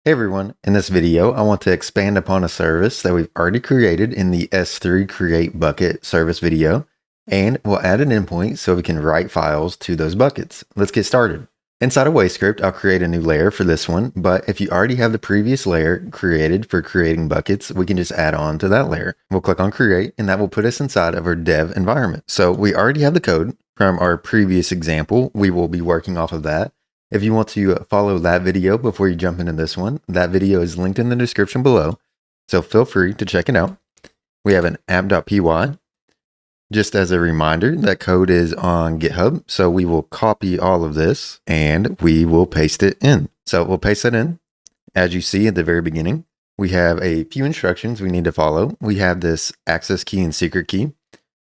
Hey everyone, in this video, I want to expand upon a service that we've already created in the S3 create bucket service video, and we'll add an endpoint so we can write files to those buckets. Let's get started. Inside of WayScript, I'll create a new layer for this one, but if you already have the previous layer created for creating buckets, we can just add on to that layer. We'll click on create, and that will put us inside of our dev environment. So we already have the code from our previous example. We will be working off of that. If you want to follow that video before you jump into this one, that video is linked in the description below, so feel free to check it out. We have an app.py. Just as a reminder, that code is on GitHub, so we will copy all of this and we will paste it in. So we'll paste it in. As you see at the very beginning, we have a few instructions we need to follow. We have this access key and secret key.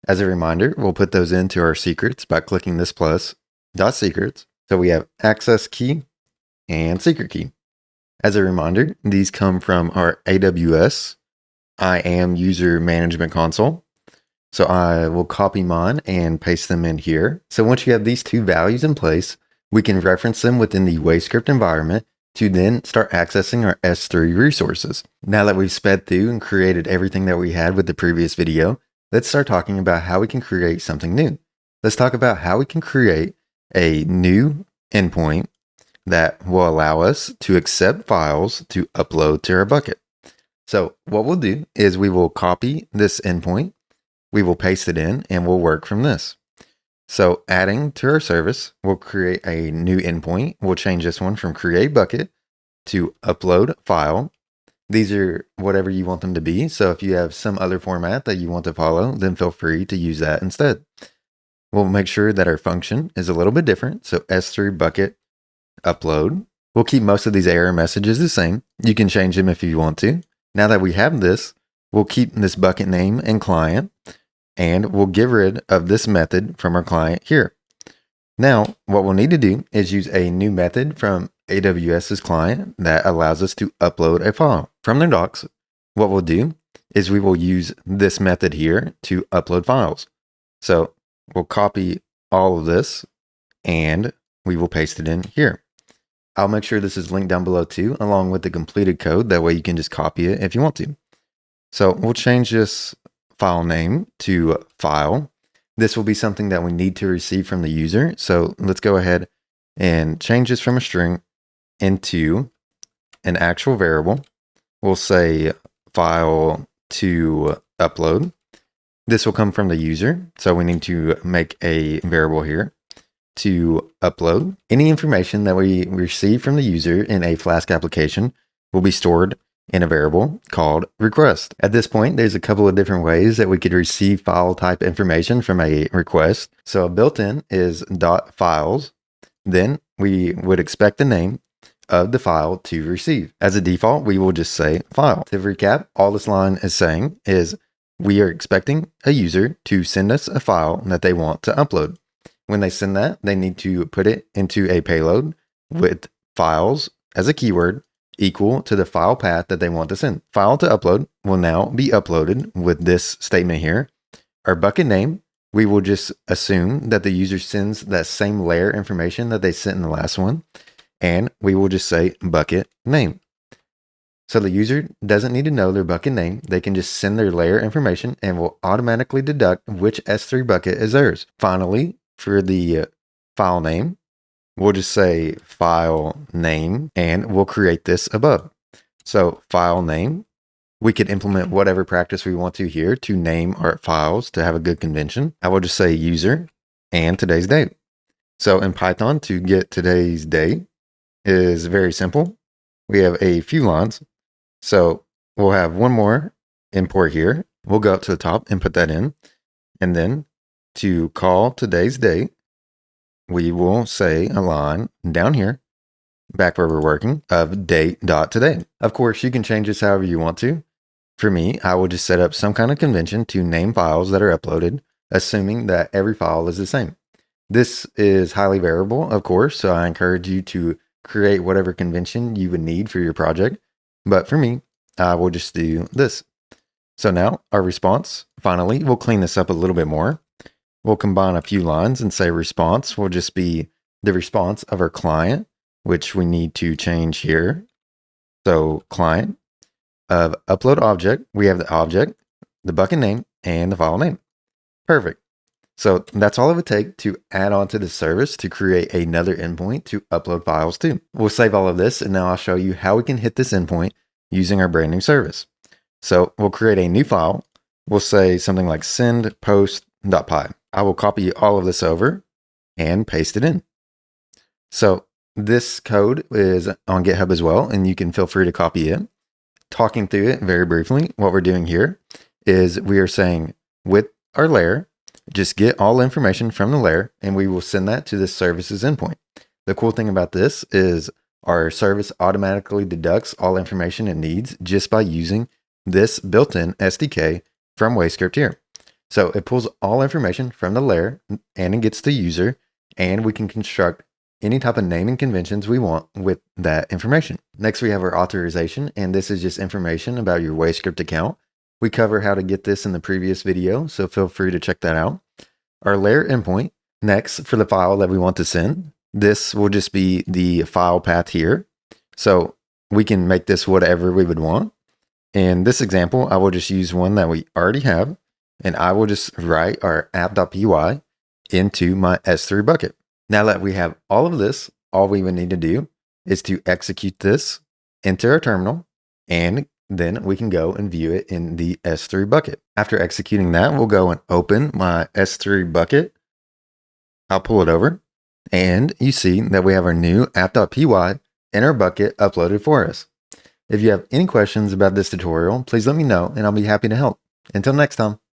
As a reminder, we'll put those into our secrets by clicking this plus .secrets. So we have access key and secret key. As a reminder, these come from our AWS IAM user management console. So I will copy mine and paste them in here. So once you have these two values in place, we can reference them within the WayScript environment to then start accessing our S3 resources. Now that we've sped through and created everything that we had with the previous video, let's start talking about how we can create something new. Let's talk about how we can create a new endpoint that will allow us to accept files to upload to our bucket. So what we'll do is we will copy this endpoint, we will paste it in, and we'll work from this. So adding to our service, we'll create a new endpoint. We'll change this one from create bucket to upload file. These are whatever you want them to be. So if you have some other format that you want to follow, then feel free to use that instead. We'll make sure that our function is a little bit different. So S3 bucket upload. We'll keep most of these error messages the same. You can change them if you want to. Now that we have this, we'll keep this bucket name and client, and we'll get rid of this method from our client here. Now, what we'll need to do is use a new method from AWS's client that allows us to upload a file from their docs. What we'll do is we will use this method here to upload files. So we'll copy all of this and we will paste it in here. I'll make sure this is linked down below too, along with the completed code. That way you can just copy it if you want to. So we'll change this file name to file. This will be something that we need to receive from the user. So let's go ahead and change this from a string into an actual variable. We'll say file to upload. This will come from the user, so we need to make a variable here to upload. Any information that we receive from the user in a Flask application will be stored in a variable called request. At this point, there's a couple of different ways that we could receive file type information from a request. So a built-in is .files. Then we would expect the name of the file to receive. As a default, we will just say file. To recap, all this line is saying is we are expecting a user to send us a file that they want to upload. When they send that, they need to put it into a payload with files as a keyword equal to the file path that they want to send. File to upload will now be uploaded with this statement here. Our bucket name, we will just assume that the user sends that same layer information that they sent in the last one, and we will just say bucket name. So the user doesn't need to know their bucket name. They can just send their layer information and will automatically deduct which S3 bucket is theirs. Finally, for the file name, we'll just say file name and we'll create this above. So file name, we could implement whatever practice we want to here to name our files to have a good convention. I will just say user and today's date. So in Python, to get today's date is very simple. We have a few lines. So we'll have one more import here. We'll go up to the top and put that in. And then to call today's date, we will say a line down here, back where we're working, of date.today. Of course, you can change this however you want to. For me, I will just set up some kind of convention to name files that are uploaded, assuming that every file is the same. This is highly variable, of course, so I encourage you to create whatever convention you would need for your project. But for me, I will just do this. So now our response, finally, we'll clean this up a little bit more. We'll combine a few lines and say response will just be the response of our client, which we need to change here So client of upload object, we have the object, the bucket name, and the file name. Perfect. So that's all it would take to add on to the service to create another endpoint to upload files to. We'll save all of this, and now I'll show you how we can hit this endpoint using our brand new service. So we'll create a new file. We'll say something like send post.py. I will copy all of this over and paste it in. So this code is on GitHub as well, and you can feel free to copy it. Talking through it very briefly, what we're doing here is we are saying with our layer, just get all information from the layer, and we will send that to this service's endpoint. The cool thing about this is our service automatically deducts all information it needs just by using this built-in SDK from WayScript here. So it pulls all information from the layer and it gets the user, and we can construct any type of naming conventions we want with that information. Next, we have our authorization, and this is just information about your WayScript account. We cover how to get this in the previous video, so feel free to check that out. Our layer endpoint, next for the file that we want to send. This will just be the file path here. So we can make this whatever we would want. In this example, I will just use one that we already have, and I will just write our app.py into my S3 bucket. Now that we have all of this, all we would need to do is to execute this into our terminal, and then we can go and view it in the S3 bucket. After executing that, we'll go and open my S3 bucket. I'll pull it over, and you see that we have our new app.py in our bucket uploaded for us. If you have any questions about this tutorial, please let me know, and I'll be happy to help. Until next time.